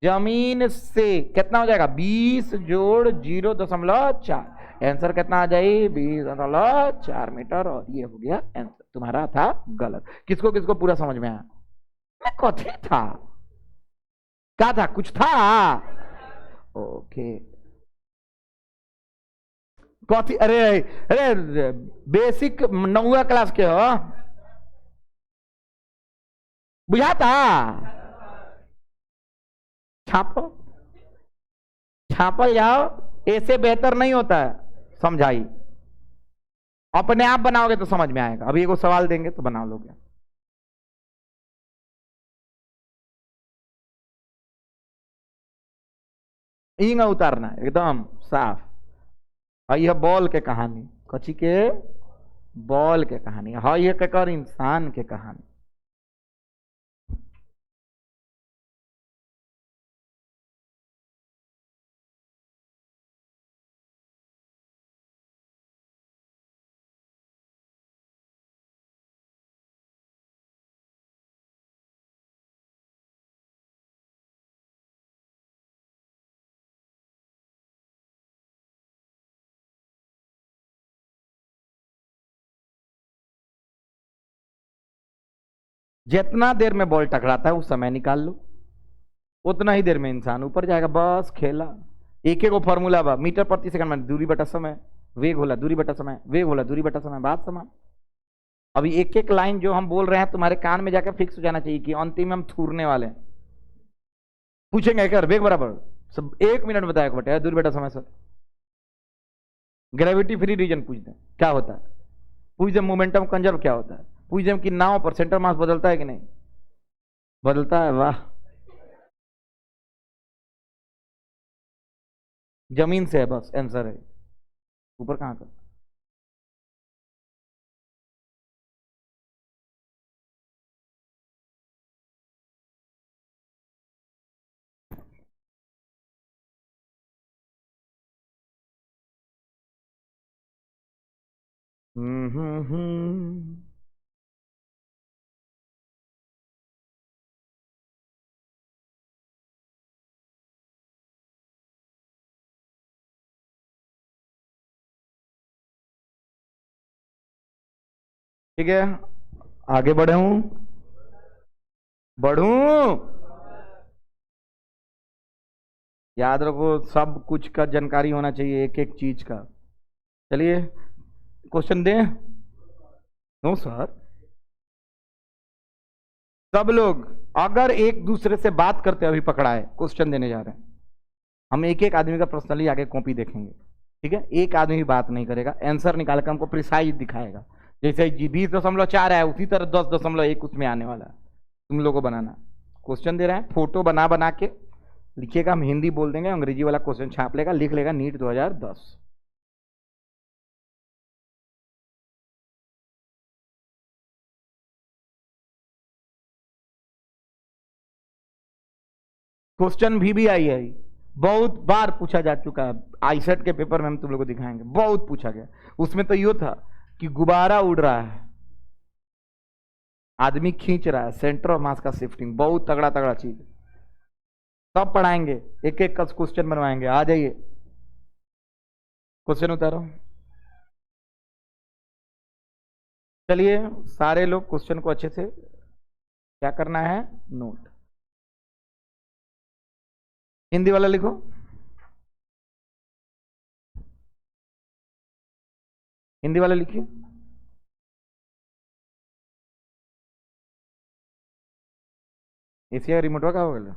जमीन से कितना हो जाएगा? 20 जोड़ 0.4। आंसर कितना आ जाए? 20.4 मीटर। और ये हो गया आंसर। तुम्हारा था गलत। किसको किसको पूरा समझ में आया? मैं कथे था, क्या था? कुछ था? ओके कथी? अरे अरे बेसिक 9वीं क्लास के हो, बुझाता? छापो, छापल जाओ, ऐसे बेहतर नहीं होता है। समझाई अपने आप बनाओगे तो समझ में आएगा। अभी एगो सवाल देंगे तो बना लोगे। इंग उतारना एकदम साफ। और यह बॉल के कहानी, कची के? बॉल के कहानी। हाँ ये कर इंसान के कहानी। जितना देर में बॉल टकराता है उस समय निकाल लो, उतना ही देर में इंसान ऊपर जाएगा। बस खेला। एक एक फॉर्मूला बा, मीटर प्रति सेकंड में दूरी बटा समय, वेग होला दूरी बटा समय, वेग होला दूरी बटा समय, बात समान। अभी एक एक लाइन जो हम बोल रहे हैं तुम्हारे कान में जाकर फिक्स हो जाना चाहिए कि अंतिम में हम थूरने वाले हैं। पूछेंगे कर वेग बराबर सब 1 मिनट बताया बटे दूरी बटा समय सर। ग्रेविटी फ्री रीजन पूछ दें क्या होता है, पूछ दें मोमेंटम कंजर्व क्या होता है, पूछ दें कि नाव पर सेंटर मास बदलता है कि नहीं बदलता है। वाह, जमीन से है बस आंसर है, ऊपर कहां का। हम्म। ठीक है, आगे बढ़े हूं, बढ़ूं। याद रखो सब कुछ का जानकारी होना चाहिए, एक एक चीज का। चलिए क्वेश्चन दें। नो सर, सब लोग अगर एक दूसरे से बात करते अभी पकड़ा है, क्वेश्चन देने जा रहे हैं। हम एक एक आदमी का पर्सनली आगे कॉपी देखेंगे, ठीक है। एक आदमी भी बात नहीं करेगा, आंसर निकाल कर हमको प्रिसाइज दिखाएगा। जैसे 20.4 है उसी तरह 10.1 उसमें आने वाला है। तुम लोगों को बनाना, क्वेश्चन दे रहे हैं, फोटो बना बना के लिखिएगा। हम हिंदी बोल देंगे, अंग्रेजी वाला क्वेश्चन छाप लेगा, लिख लेगा नीट 2010। क्वेश्चन भी आई है, बहुत बार पूछा जा चुका है। आईसेट के पेपर में हम तुम लोग को दिखाएंगे, बहुत पूछा गया। उसमें तो यो था कि गुब्बारा उड़ रहा है, आदमी खींच रहा है, सेंटर ऑफ मास का शिफ्टिंग, बहुत तगड़ा तगड़ा चीज। सब पढ़ाएंगे, एक एक का क्वेश्चन बनवाएंगे। आ जाइए, क्वेश्चन उतारो। चलिए सारे लोग क्वेश्चन को अच्छे से क्या करना है, नोट। हिंदी वाला लिखो। हिंदी वाला लिखिए। एशिया रिमोट का हो गया,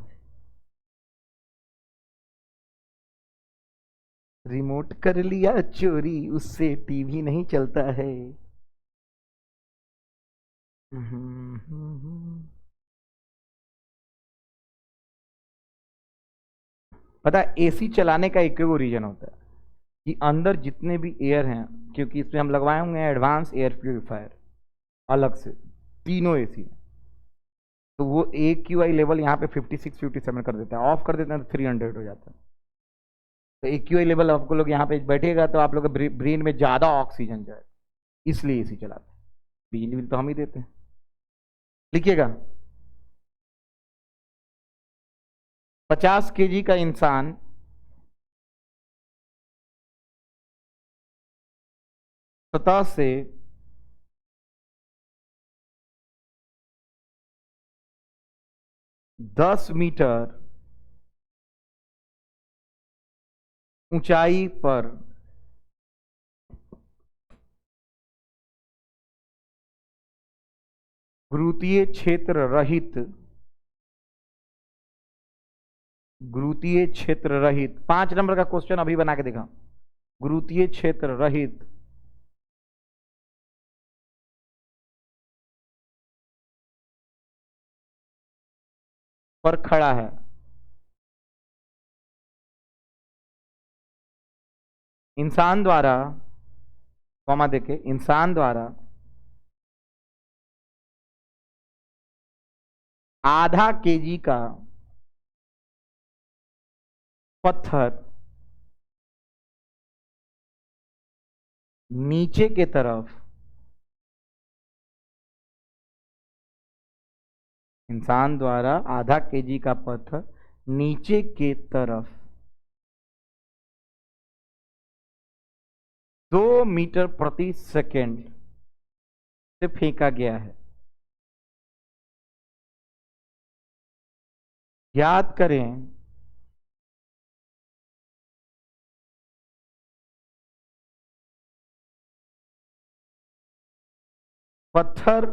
रिमोट कर लिया चोरी, उससे टीवी नहीं चलता है। पता है एसी चलाने का एक वो रीजन होता है कि अंदर जितने भी एयर हैं, क्योंकि इसमें हम लगवाए होंगे एडवांस एयर प्योरीफायर अलग से, तीनों एसी। तो वो एक क्यू आई लेवल यहाँ पे 56 57 कर देता है, ऑफ कर देते हैं तो 300 हो जाता है। तो एक क्यू आई लेवल आपको लोग यहाँ पे बैठेगा तो आप लोग के ब्रेन में ज्यादा ऑक्सीजन जाए, इसलिए एसी चलाते हैं। बिजली बिल तो हम ही देते हैं। लिखिएगा, 50 kg का इंसान सतह से 10 मीटर ऊंचाई पर गुरुत्वीय क्षेत्र रहित, गुरुत्वीय क्षेत्र रहित, 5 नंबर का क्वेश्चन अभी बना के देखा। गुरुत्वीय क्षेत्र रहित पर खड़ा है, इंसान द्वारा, कॉमा देके, इंसान द्वारा आधा केजी का पत्थर नीचे के तरफ, इंसान द्वारा आधा केजी का पत्थर नीचे के तरफ 2 मीटर प्रति सेकंड से फेंका गया है। याद करें पत्थर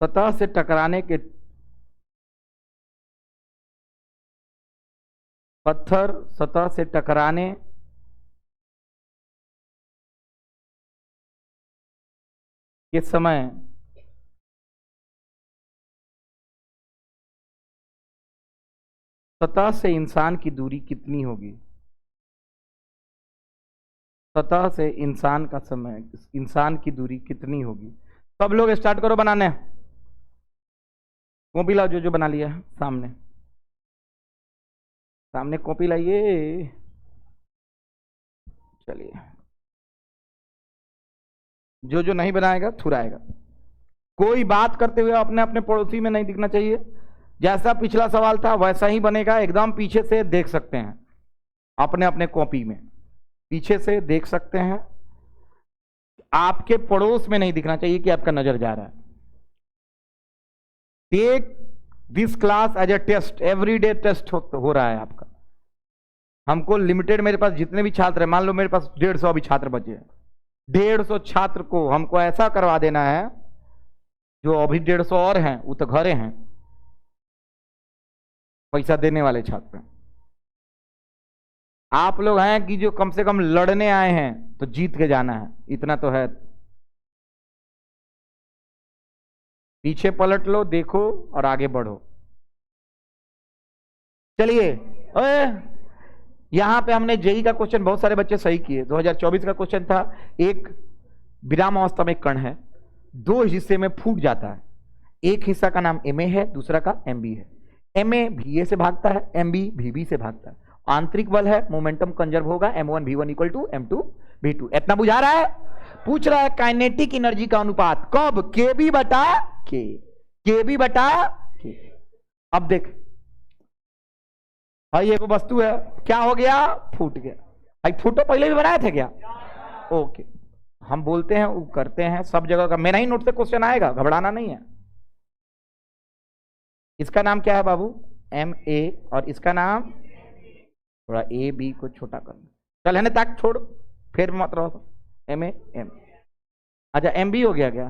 सतह से टकराने के पत्थर सतह से टकराने के समय सतह से इंसान की दूरी कितनी होगी? सतह से इंसान का समय, इंसान की दूरी कितनी होगी? सब लोग स्टार्ट करो बनाने। कॉपी लाओ, जो जो बना लिया है सामने सामने कॉपी लाइए। चलिए, जो जो नहीं बनाएगा थुराएगा। कोई बात करते हुए अपने अपने पड़ोसी में नहीं दिखना चाहिए। जैसा पिछला सवाल था वैसा ही बनेगा, एकदम पीछे से देख सकते हैं, अपने अपने कॉपी में पीछे से देख सकते हैं। आपके पड़ोस में नहीं दिखना चाहिए कि आपका नजर जा रहा है। Take this class as a test, everyday test हो रहा है आपका। हमको लिमिटेड, मेरे पास जितने भी छात्र हैं, मान लो मेरे पास 150 अभी छात्र बचे हैं, 150 छात्र को हमको ऐसा करवा देना है, जो अभी 150 और हैं वो तो घरे हैं, पैसा देने वाले छात्र। आप लोग हैं कि जो कम से कम लड़ने आए हैं तो जीत के जाना है, इतना तो है। पीछे पलट लो, देखो और आगे बढ़ो। चलिए, यहां पे हमने जेई का क्वेश्चन बहुत सारे बच्चे सही किए। 2024 का क्वेश्चन था, एक विराम अवस्था में कण है, दो हिस्से में फूट जाता है। एक हिस्सा का नाम एमए है, दूसरा का एमबी है। एमए वीए से भागता है, एमबी वीबी से भागता है। आंतरिक बल है, मोमेंटम कंजर्व होगा, m1 v1 equal to m2 v2। इतना बुझा रहा है? पूछ रहा है काइनेटिक एनर्जी का अनुपात कब? kb बटा k, kb बटा k। अब देख भाई, एक वस्तु है, क्या हो गया? फूट गया। भाई फोटो पहले भी बनाए थे क्या? ओके, हम बोलते हैं वो करते हैं, सब जगह का मेरा ही नोट से क्वेश्चन आएगा, घबराना नहीं है। इसका नाम क्या है बाबू? एम ए, और इसका नाम थोड़ा ए बी को छोटा कर, चल है तक छोड़, फिर मत रहो। एम ए एम, अच्छा एम बी हो गया क्या?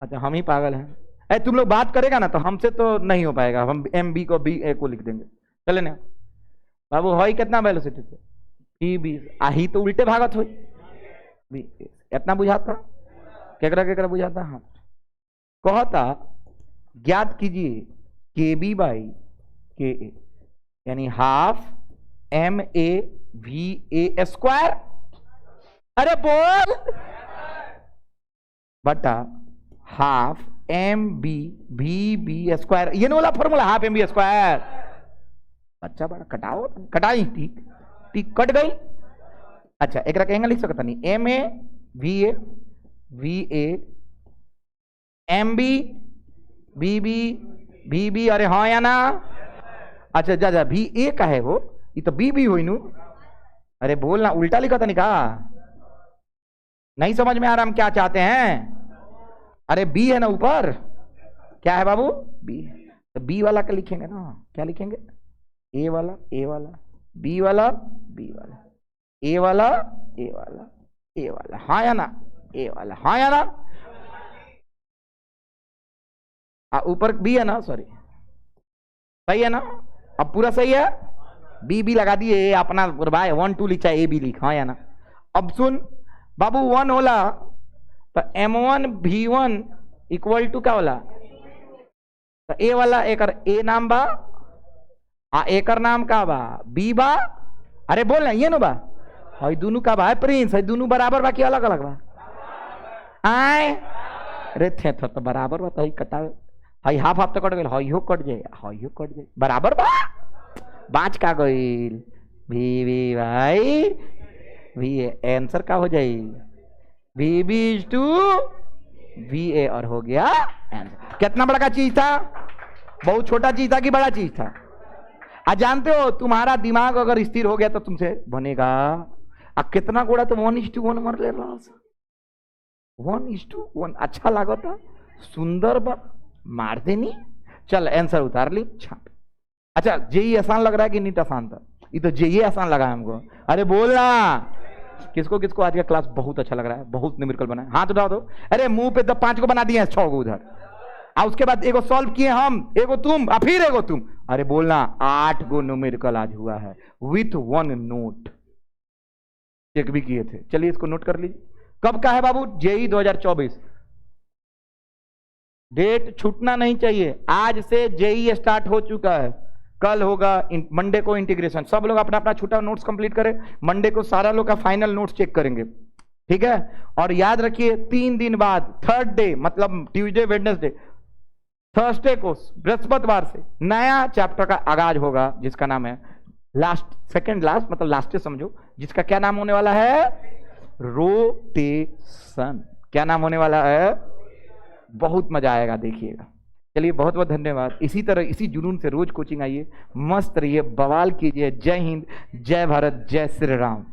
अच्छा हम ही पागल हैं। अरे तुम लोग बात करेगा ना तो हमसे तो नहीं हो पाएगा, हम एम बी को बी ए को लिख देंगे। चले ना बाबू, हई कितना वेलोसिटी से? ई बी, आही तो उल्टे भागत हो। इतना बुझाता केकरा केकरा बुझाता? हाँ, कहता ज्ञात कीजिए के बी बाई के ए, यानी half M A V A square, अरे बोल, बटा half M B V B square. ये वाला formula, half M B square. अच्छा बड़ा कटाओ, कटाई, ठीक ठीक, कट गई। अच्छा एक कहेंगे लिख सकता नहीं, M A V A M B B B, अरे हाँ या ना? अच्छा जा जा, भी ए का है वो, ये तो बी हुई नू। अरे बोलना, उल्टा लिखा था नहीं कहा? नहीं समझ में आ रहा हम क्या चाहते हैं? अरे बी है ना ऊपर, क्या है बाबू? बी। तो बी वाला का लिखेंगे ना, क्या लिखेंगे? ए वाला बी वाला, ए वाला ए वाला, हाँ या ना? ए वाला, हाँ या ना? ऊपर बी है ना, सॉरी, सही है ना? अब पूरा सही है, बी लगा दिए अपना, 1 2 लिखा, ए बी लिख, हाँ या ना? अब सुन बाबू, 1 होला तो m1 v1 इक्वल टू क्या होला? तो ए वाला एकर ए नाम बा, एकर नाम का बा बी बा। अरे बोल ना, ये नो बा, हई दोनों का बा प्रिंस, हई दोनों बराबर बा कि अलग अलग बा? आए रे थे तो बराबर बा, तो हई कटा, हई हाफ हाफ तो कट गई, हई हो कट जाए, हई हो कट जाए, बराबर बा, बाँच का गईल। वी वी भाई वी आंसर का हो जाए, V B is two V A, और हो गया आंसर। कितना बड़ा का चीज था? बहुत छोटा चीज था कि बड़ा चीज था? आज जानते हो, तुम्हारा दिमाग अगर स्थिर हो गया तो तुमसे बनेगा। अब कितना गोड़ा तो 1:1 मर ले रहा। 1:1 अच्छा लागो था, सुंदर बा, मार देनी। चल आंसर उतार ली, छाप। अच्छा जेई आसान लग रहा है कि नीट आसान था? ये तो जेई आसान लगा है हमको। अरे बोलना किसको किसको आज का क्लास बहुत अच्छा लग रहा है, बहुत न्यूमेरिकल बना है, हाथ उठा दो। अरे मुंह पे तो 5 को बना दिए हैं, 6 को उधर। और उसके बाद एगो सॉल्व किए हम, एगो तुम और फिर एगो तुम। अरे बोलना 8 गो न्यूमेरिकल आज हुआ है विथ 1 नोट, चेक भी किए थे। चलिए इसको नोट कर लीजिए। कब का है बाबू? जेई 2024। डेट छूटना नहीं चाहिए, आज से जेई स्टार्ट हो चुका है, कल होगा मंडे को इंटीग्रेशन। सब लोग अपना अपना छोटा नोट्स कंप्लीट करें, मंडे को सारा लोग का फाइनल नोट्स चेक करेंगे, ठीक है? और याद रखिए 3 दिन बाद, थर्ड डे मतलब ट्यूसडे वेडनेसडे, थर्सडे को बृहस्पतिवार से नया चैप्टर का आगाज होगा, जिसका नाम है सेकंड लास्ट मतलब लास्ट समझो, जिसका क्या नाम होने वाला है? रोटेशन। क्या नाम होने वाला है? बहुत मजा आएगा, देखिएगा। चलिए बहुत बहुत धन्यवाद। इसी तरह इसी जुनून से रोज कोचिंग आइए, मस्त रहिए, बवाल कीजिए। जय हिंद, जय भारत, जय श्री राम।